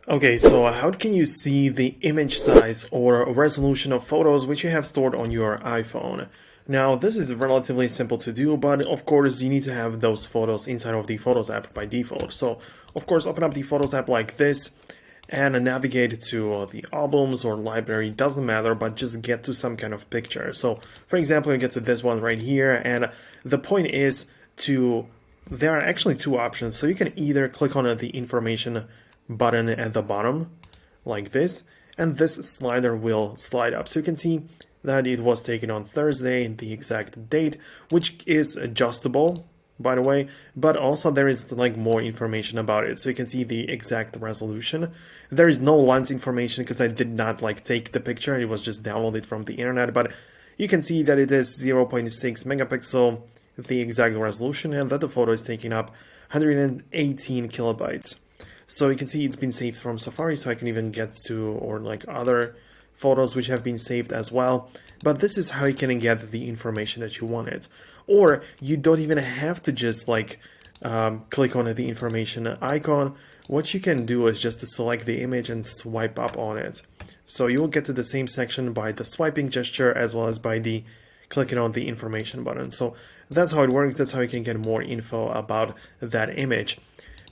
Okay, so how can you see the image size or resolution of photos which you have stored on your iPhone? Now, this is relatively simple to do, but of course you need to have those photos inside of the Photos app by default. So, of course, open up the Photos app like this and navigate to the albums or library, doesn't matter, but just get to some kind of picture. So, for example, you get to this one right here, and the point is there are actually two options. So you can either click on the information button at the bottom like this, and this slider will slide up. So you can see that it was taken on Thursday, the exact date, which is adjustable, by the way, but also there is like more information about it. So you can see the exact resolution. There is no lens information because I did not like take the picture, it was just downloaded from the internet, but you can see that it is 0.6 megapixel, the exact resolution, and that the photo is taking up 118 kilobytes. So you can see it's been saved from Safari, so I can even get to, or like other photos which have been saved as well. But this is how you can get the information that you wanted. Or you don't even have to just like click on the information icon. What you can do is just to select the image and swipe up on it. So you will get to the same section by the swiping gesture as well as by the clicking on the information button. So that's how it works. That's how you can get more info about that image.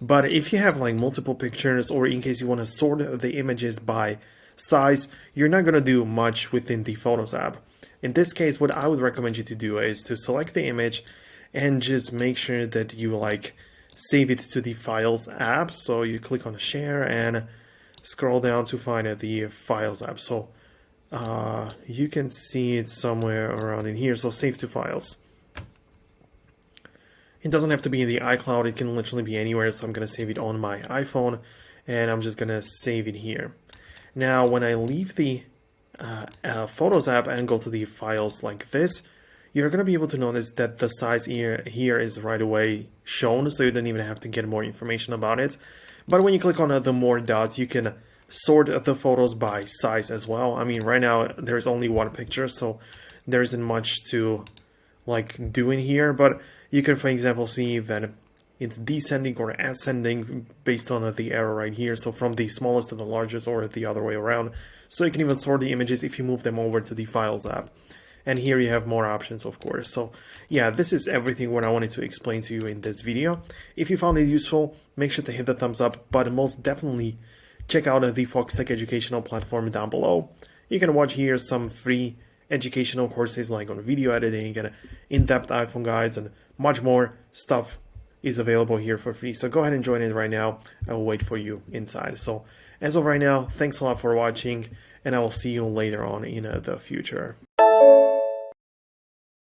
But if you have like multiple pictures, or in case you want to sort the images by size, you're not going to do much within the Photos app. In this case, what I would recommend you to do is to select the image and just make sure that you like save it to the Files app. So you click on Share and scroll down to find the Files app. So you can see it somewhere around in here. So Save to Files. It doesn't have to be in the iCloud, it can literally be anywhere, so I'm going to save it on my iPhone, and I'm just going to save it here. Now, when I leave the Photos app and go to the files like this, you're going to be able to notice that the size here is right away shown, so you don't even have to get more information about it. But when you click on the more dots, you can sort the photos by size as well. I mean, right now, there's only one picture, so there isn't much to like do in here, but you can, for example, see that it's descending or ascending based on the arrow right here. So from the smallest to the largest, or the other way around. So you can even sort the images if you move them over to the Files app. And here you have more options, of course. So yeah, this is everything what I wanted to explain to you in this video. If you found it useful, make sure to hit the thumbs up, but most definitely check out the FoxTecc educational platform down below. You can watch here some free educational courses like on video editing and in-depth iPhone guides, and much more stuff is available here for free. So go ahead and join it right now. I will wait for you inside. So as of right now, thanks a lot for watching, and I will see you later on in the future.